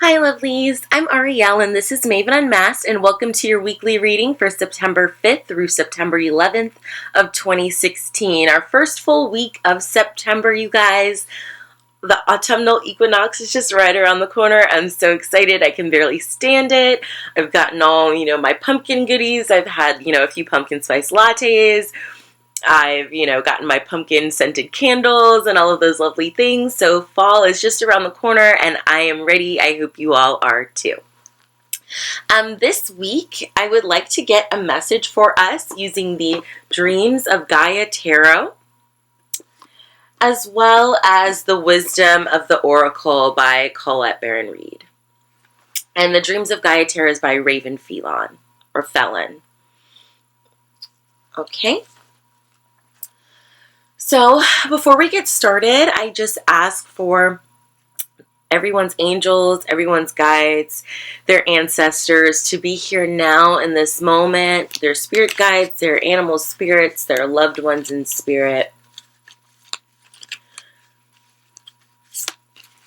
Hi lovelies, I'm Ariel and this is Maven Unmasked, and welcome to your weekly reading for September 5th through September 11th of 2016. Our first full week of September, you guys. The autumnal equinox is just right around the corner. I'm so excited. I can barely stand it. I've gotten all, my pumpkin goodies. I've had, a few pumpkin spice lattes. I've, gotten my pumpkin scented candles and all of those lovely things. So fall is just around the corner and I am ready. I hope you all are too. This week, I would like to get a message for us using the Dreams of Gaia Tarot, as well as the Wisdom of the Oracle by Colette Baron Reed. And the Dreams of Gaia Tarot is by Raven Felon, or Felon. Okay. So before we get started, I just ask for everyone's angels, everyone's guides, their ancestors to be here now in this moment, their spirit guides, their animal spirits, their loved ones in spirit,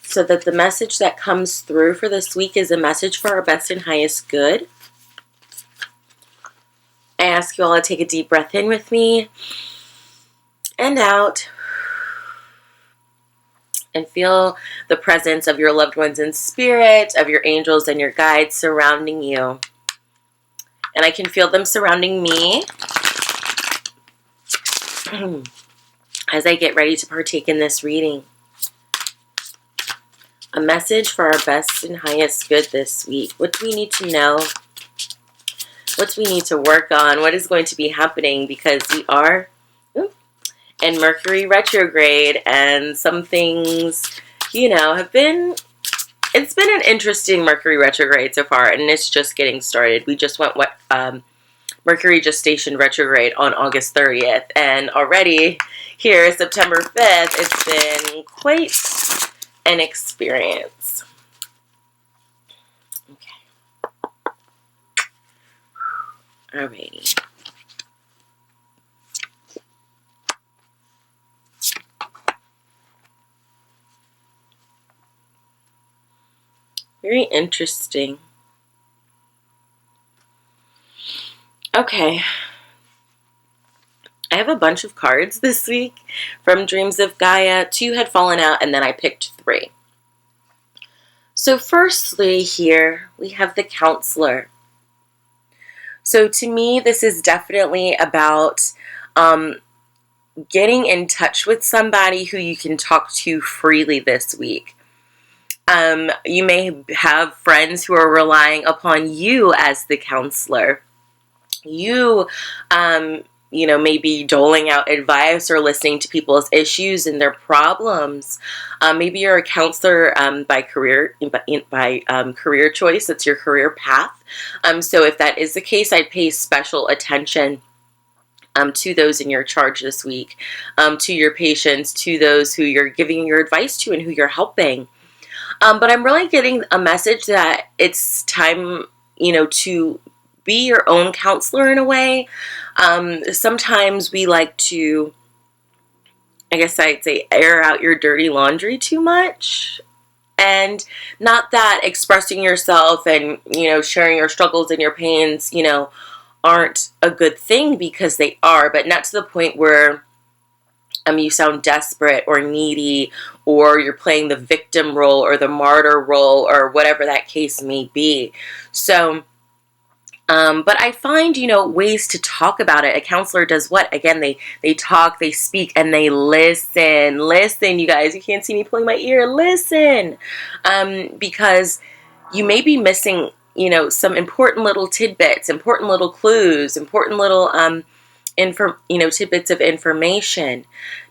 so that the message that comes through for this week is a message for our best and highest good. I ask you all to take a deep breath in with me and out, and feel the presence of your loved ones in spirit, of your angels and your guides surrounding you. And I can feel them surrounding me as I get ready to partake in this reading. A message for our best and highest good this week. What do we need to know? What do we need to work on? What is going to be happening? Because we are in Mercury retrograde, and some things, it's been an interesting Mercury retrograde so far, and it's just getting started. We just went Mercury gestation retrograde on August 30th, and already here, September 5th, it's been quite an experience. Okay. Alrighty. Very interesting. Okay. I have a bunch of cards this week from Dreams of Gaia. 2 had fallen out, and then I picked 3. So firstly here, we have the Counselor. So to me, this is definitely about getting in touch with somebody who you can talk to freely this week. You may have friends who are relying upon you as the counselor. You, may be doling out advice or listening to people's issues and their problems. Maybe you're a counselor by career choice. That's your career path. So if that is the case, I'd pay special attention to those in your charge this week, to your patients, to those who you're giving your advice to and who you're helping. But I'm really getting a message that it's time, to be your own counselor in a way. Sometimes we like to, I guess I'd say, air out your dirty laundry too much. And not that expressing yourself and, sharing your struggles and your pains, aren't a good thing, because they are, but not to the point where you sound desperate or needy, or you're playing the victim role or the martyr role, or whatever that case may be. So, but I find, ways to talk about it. A counselor does what? Again, they talk, they speak, and they listen. Listen, you guys. You can't see me pulling my ear. Listen. Because you may be missing, some important little tidbits, important little clues, important little tidbits of information.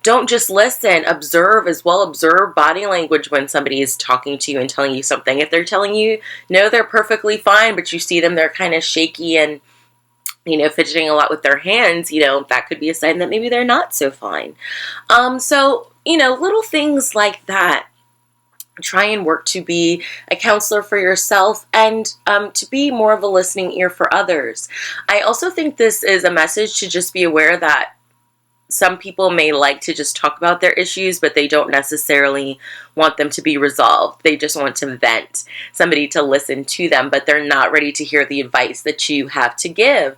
Don't just listen, observe as well. Observe body language when somebody is talking to you and telling you something. If they're telling you, no, they're perfectly fine, but you see them, they're kind of shaky and, fidgeting a lot with their hands, that could be a sign that maybe they're not so fine. So, little things like that. Try and work to be a counselor for yourself, and to be more of a listening ear for others. I also think this is a message to just be aware that some people may like to just talk about their issues, but they don't necessarily want them to be resolved. They just want to vent, somebody to listen to them, but they're not ready to hear the advice that you have to give.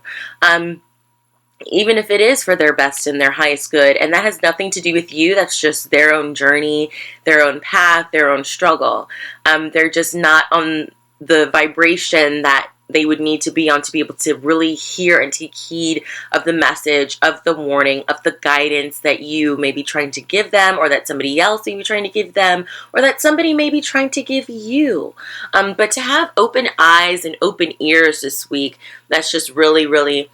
Even if it is for their best and their highest good. And that has nothing to do with you. That's just their own journey, their own path, their own struggle. They're just not on the vibration that they would need to be on to be able to really hear and take heed of the message, of the warning, of the guidance that you may be trying to give them, or that somebody else may be trying to give them, or that somebody may be trying to give you. But to have open eyes and open ears this week, that's just really, really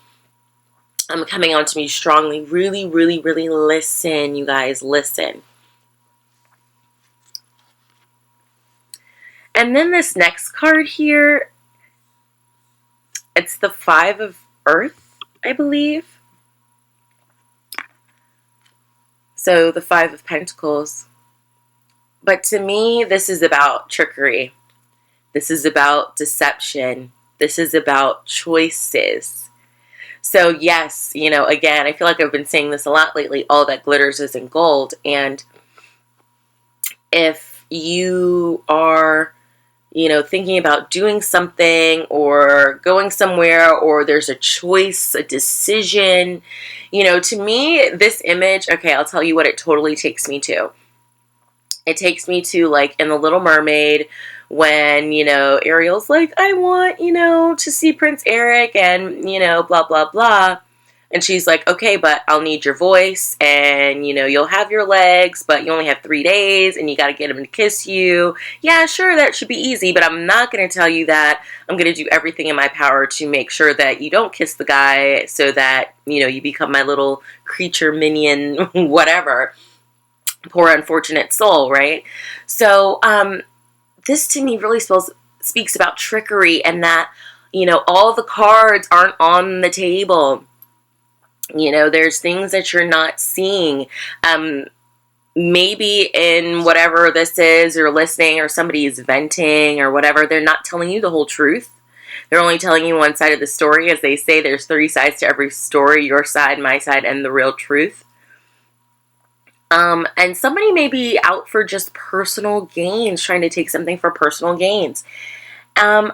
coming on to me strongly. Really, really, really listen, you guys. Listen. And then this next card here, it's the Five of Earth, I believe. So the Five of Pentacles. But to me, this is about trickery. This is about deception. This is about choices. So yes, again, I feel like I've been saying this a lot lately, all that glitters isn't gold. And if you are thinking about doing something or going somewhere, or there's a choice, a decision, to me, this image, okay, I'll tell you what it totally takes me to. It takes me to, like, in The Little Mermaid, when, Ariel's like, I want, to see Prince Eric and, blah, blah, blah. And she's like, okay, but I'll need your voice, and, you'll have your legs, but you only have 3 days, and you got to get him to kiss you. Yeah, sure, that should be easy, but I'm not going to tell you that. I'm going to do everything in my power to make sure that you don't kiss the guy, so that, you become my little creature minion, whatever. Poor unfortunate soul, right? So, this to me really speaks about trickery, and that, all the cards aren't on the table. There's things that you're not seeing. Maybe in whatever this is, you're listening, or somebody is venting or whatever, they're not telling you the whole truth. They're only telling you one side of the story. As they say, there's 3 sides to every story: your side, my side, and the real truth. And somebody may be out for just personal gains, trying to take something for personal gains. I'm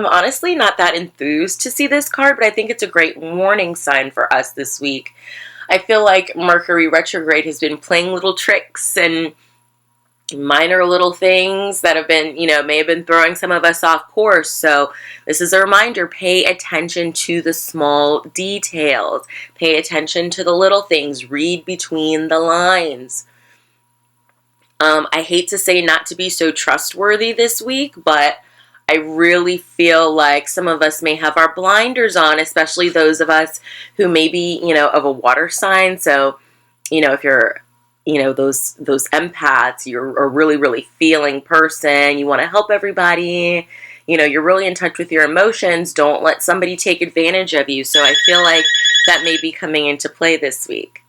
honestly not that enthused to see this card, but I think it's a great warning sign for us this week. I feel like Mercury retrograde has been playing little tricks and minor little things that have been, may have been throwing some of us off course. So this is a reminder: pay attention to the small details. Pay attention to the little things. Read between the lines. I hate to say not to be so trustworthy this week, but I really feel like some of us may have our blinders on, especially those of us who may be, of a water sign. So, if you're, those empaths, you're a really, really feeling person. You want to help everybody. You're really in touch with your emotions. Don't let somebody take advantage of you. So I feel like that may be coming into play this week.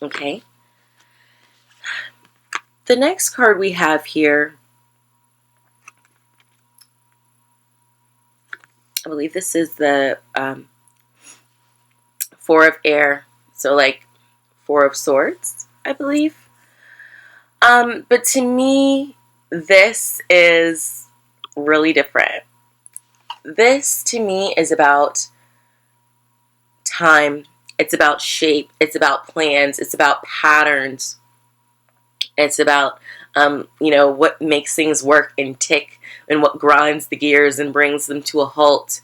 Okay. The next card we have here, I believe this is the Four of Air. So like 4 of Swords, I believe. But to me, this is really different. This to me is about time. It's about shape. It's about plans. It's about patterns. It's about, what makes things work and tick, and what grinds the gears and brings them to a halt.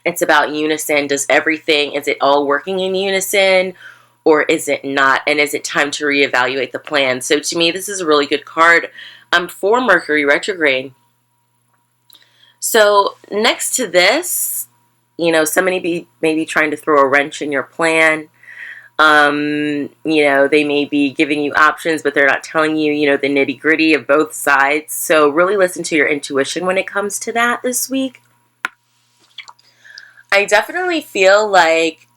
It's about unison. Is it all working in unison, or is it not? And is it time to reevaluate the plan? So to me, this is a really good card for Mercury retrograde. So next to this, somebody may be trying to throw a wrench in your plan. They may be giving you options, but they're not telling you, the nitty gritty of both sides. So really listen to your intuition when it comes to that this week. I definitely feel like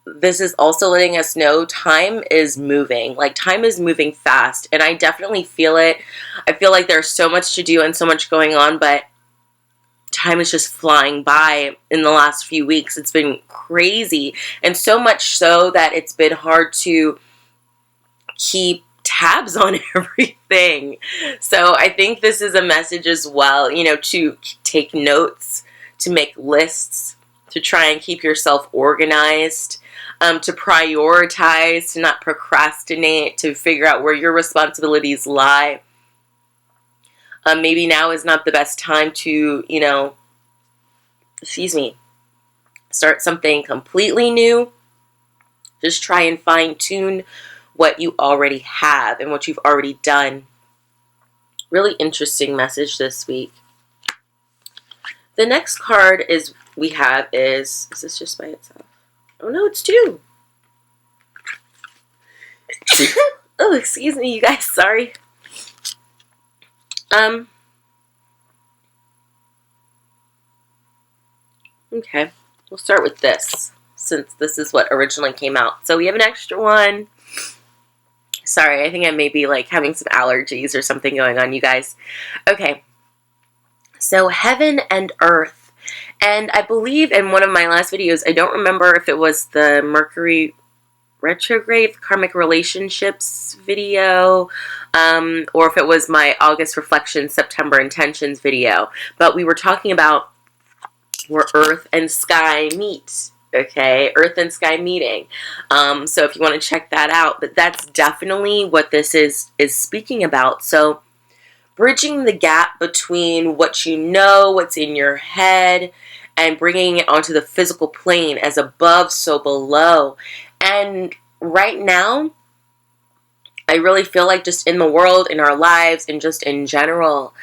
this is also letting us know time is moving. Like, time is moving fast, and I definitely feel it. I feel like there's so much to do and so much going on, but time is just flying by in the last few weeks. It's been crazy. And so much so that it's been hard to keep tabs on everything. So I think this is a message as well, you know, to take notes, to make lists, to try and keep yourself organized, to prioritize, to not procrastinate, to figure out where your responsibilities lie. Maybe now is not the best time to, you know, start something completely new. Just try and fine tune what you already have and what you've already done. Really interesting message this week. The next card is this just by itself? Oh no, it's two. Oh, excuse me, you guys, sorry. Okay, we'll start with this, since this is what originally came out. So we have an extra one. Sorry, I think I may be like having some allergies or something going on, you guys. Okay, so heaven and earth. And I believe in one of my last videos, I don't remember if it was the Mercury retrograde karmic relationships video, or if it was my August reflections, September intentions video, but we were talking about where earth and sky meet. Okay, earth and sky meeting. So if you want to check that out, but that's definitely what this is speaking about. So bridging the gap between what you know, what's in your head, and bringing it onto the physical plane, as above, so below. And right now, I really feel like just in the world, in our lives, and just in general,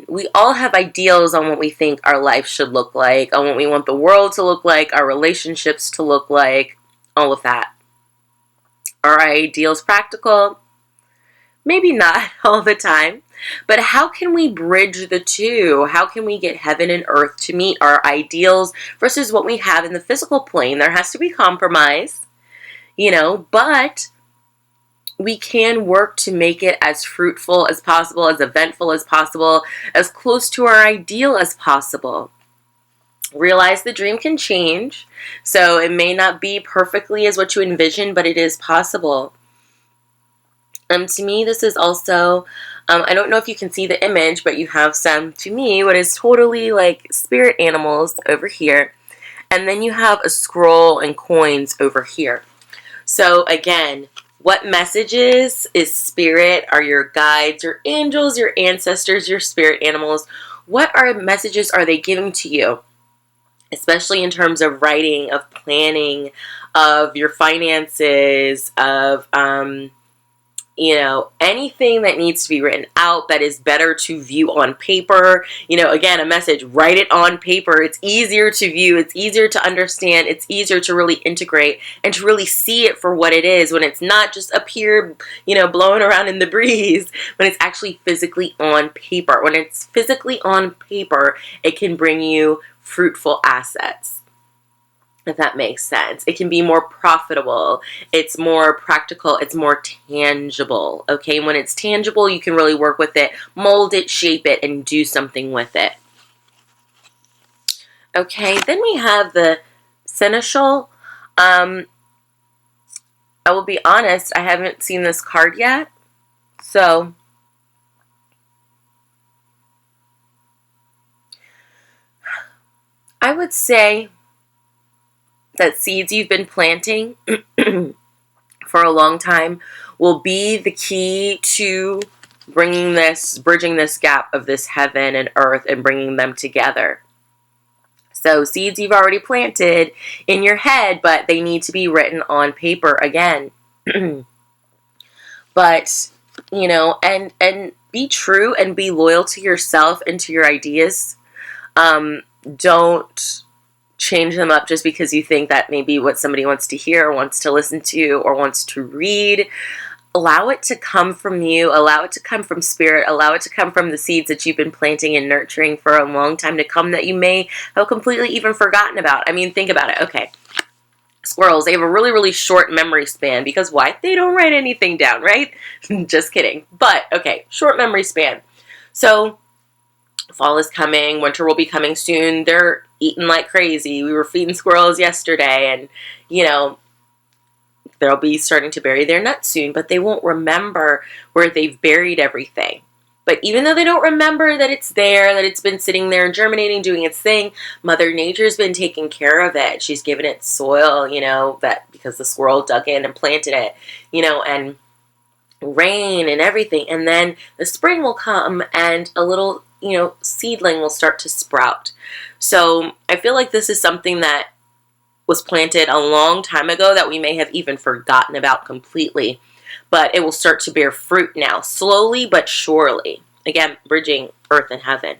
we all have ideals on what we think our life should look like, on what we want the world to look like, our relationships to look like, all of that. Are our ideals practical? Maybe not all the time, but how can we bridge the two? How can we get heaven and earth to meet our ideals versus what we have in the physical plane? There has to be compromise, you know, but we can work to make it as fruitful as possible, as eventful as possible, as close to our ideal as possible. Realize the dream can change, so it may not be perfectly as what you envision, but it is possible. To me, this is also, I don't know if you can see the image, but you have some, to me, what is totally like spirit animals over here. And then you have a scroll and coins over here. So again, what messages is spirit, are your guides, your angels, your ancestors, your spirit animals? What messages are they giving to you? Especially in terms of writing, of planning, of your finances, of, you know, anything that needs to be written out that is better to view on paper. You know, again, a message, write it on paper. It's easier to view. It's easier to understand. It's easier to really integrate and to really see it for what it is when it's not just up here, you know, blowing around in the breeze, when it's actually physically on paper. When it's physically on paper, it can bring you fruitful assets, if that makes sense. It can be more profitable. It's more practical. It's more tangible. Okay, when it's tangible, you can really work with it, mold it, shape it, and do something with it. Okay, then we have the seneschal. I will be honest, I haven't seen this card yet. So I would say that seeds you've been planting for a long time will be the key to bringing bridging this gap of this heaven and earth and bringing them together. So seeds you've already planted in your head, but they need to be written on paper again. But, you know, and be true and be loyal to yourself and to your ideas. Don't change them up just because you think that maybe what somebody wants to hear or wants to listen to or wants to read. Allow it to come from you. Allow it to come from spirit. Allow it to come from the seeds that you've been planting and nurturing for a long time to come that you may have completely even forgotten about. I mean, think about it. Okay. Squirrels, they have a really, really short memory span because why? They don't write anything down, right? Just kidding. But, okay, short memory span. So Fall is coming. Winter will be coming soon. They're eating like crazy. We were feeding squirrels yesterday, and, you know, they'll be starting to bury their nuts soon, but they won't remember where they've buried everything. But even though they don't remember that it's there, that it's been sitting there and germinating, doing its thing, Mother Nature's been taking care of it. She's given it soil, you know, that because the squirrel dug in and planted it, you know, and rain and everything. And then the spring will come and a little, you know, seedling will start to sprout. So I feel like this is something that was planted a long time ago that we may have even forgotten about completely. But it will start to bear fruit now, slowly but surely. Again, bridging earth and heaven.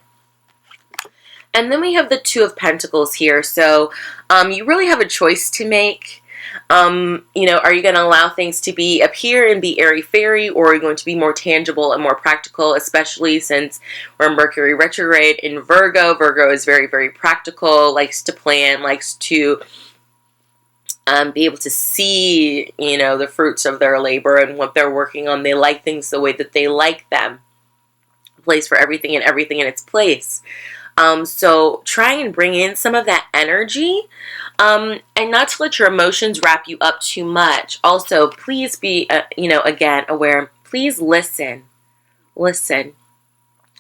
And then we have the Two of Pentacles here. So you really have a choice to make. You know, are you going to allow things to be up here and be airy-fairy, or are you going to be more tangible and more practical, especially since we're in Mercury retrograde in Virgo. Virgo is very, very practical, likes to plan, likes to be able to see, you know, the fruits of their labor and what they're working on. They like things the way that they like them. A place for everything and everything in its place. So try and bring in some of that energy, and not to let your emotions wrap you up too much. Also, please be, you know, again, aware. Please listen. Listen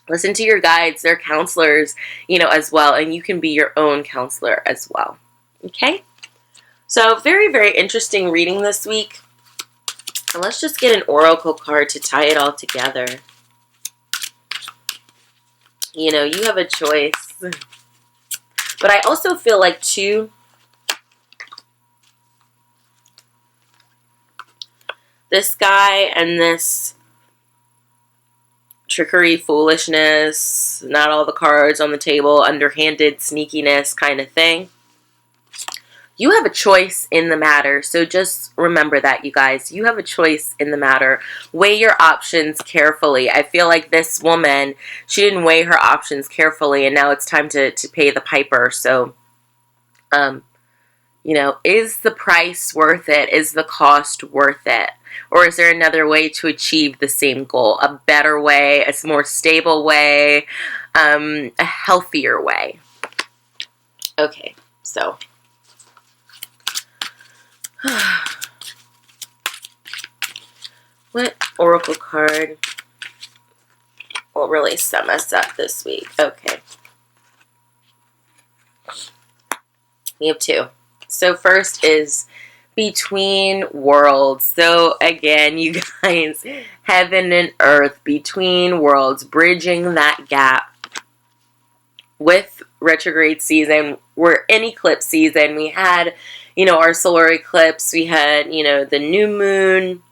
to your guides, their counselors, you know, as well. And you can be your own counselor as well. Okay? So very, very interesting reading this week. And let's just get an oracle card to tie it all together. You know, you have a choice. But I also feel like, too, this guy and this trickery, foolishness, not all the cards on the table, underhanded sneakiness kind of thing. You have a choice in the matter, so just remember that, you guys. You have a choice in the matter. Weigh your options carefully. I feel like this woman, she didn't weigh her options carefully, and now it's time to pay the piper. So, you know, is the price worth it? Is the cost worth it? Or is there another way to achieve the same goal? A better way, a more stable way, a healthier way? Okay, so... what oracle card will really sum us up this week? Okay. We have two. So first is between worlds. So again, you guys, heaven and earth, between worlds, bridging that gap. With retrograde season, we're in eclipse season. We had, you know, our solar eclipse. We had, you know, the new moon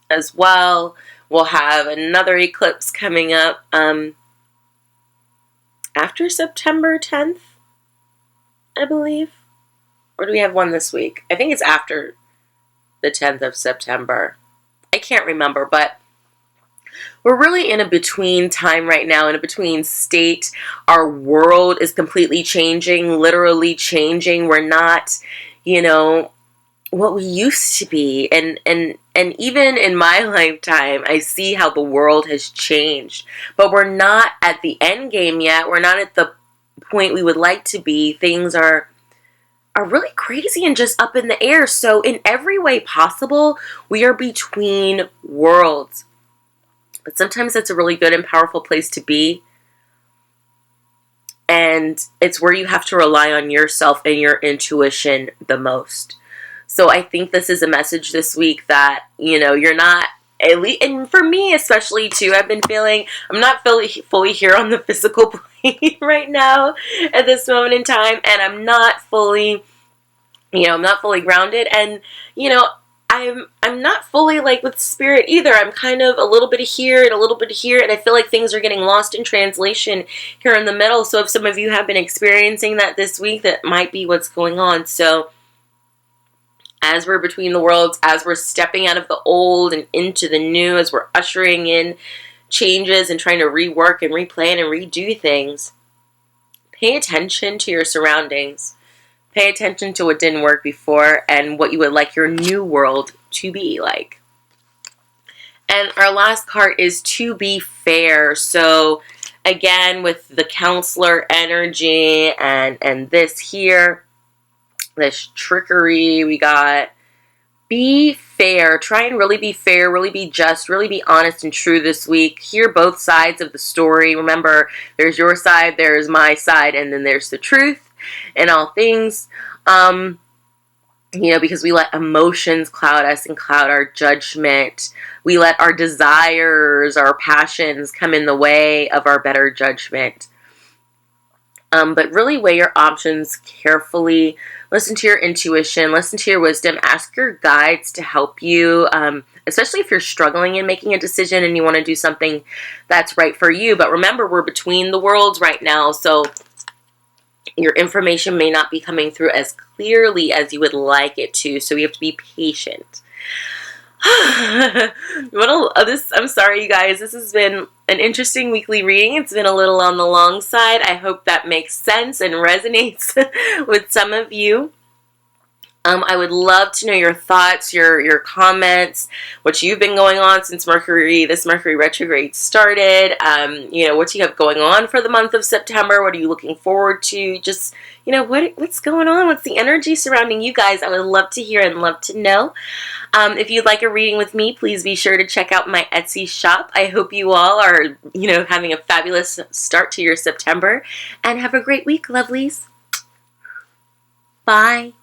as well. We'll have another eclipse coming up after September 10th, I believe. Or do we have one this week? I think it's after the 10th of September. I can't remember, but we're really in a between time right now, in a between state. Our world is completely changing, literally changing. We're not, you know, what we used to be. And even in my lifetime, I see how the world has changed. But we're not at the end game yet. We're not at the point we would like to be. Things are really crazy and just up in the air. So in every way possible, we are between worlds. But sometimes that's a really good and powerful place to be. And it's where you have to rely on yourself and your intuition the most. So I think this is a message this week that, you know, you're not, at least, and for me especially too, I've been feeling, I'm not fully here on the physical plane right now at this moment in time. And I'm not fully, you know, I'm not fully grounded. And, you know, I'm not fully like with spirit either. I'm kind of a little bit of here and a little bit of here, and I feel like things are getting lost in translation here in the middle. So if some of you have been experiencing that this week, that might be what's going on. So as we're between the worlds, as we're stepping out of the old and into the new, as we're ushering in changes and trying to rework and replan and redo things, pay attention to your surroundings. Pay attention to what didn't work before and what you would like your new world to be like. And our last card is to be fair. So Again, with the counselor energy and this here, this trickery, we got be fair. Try and really be fair, really be just, really be honest and true this week. Hear both sides of the story. Remember, there's your side, there's my side, and then there's the truth in all things. Because we let emotions cloud us and cloud our judgment. We let our desires, our passions come in the way of our better judgment. But really weigh your options carefully. Listen to your intuition. Listen to your wisdom. Ask your guides to help you, especially if you're struggling in making a decision and you want to do something that's right for you. But remember, we're between the worlds right now, so your information may not be coming through as clearly as you would like it to, so you have to be patient. I'm sorry, you guys. This has been an interesting weekly reading. It's been a little on the long side. I hope that makes sense and resonates with some of you. I would love to know your thoughts, your comments, what you've been going on since this Mercury retrograde started. What you have going on for the month of September. What are you looking forward to? Just, what's going on? What's the energy surrounding you guys? I would love to hear and love to know. If you'd like a reading with me, please be sure to check out my Etsy shop. I hope you all are, having a fabulous start to your September. And have a great week, lovelies. Bye.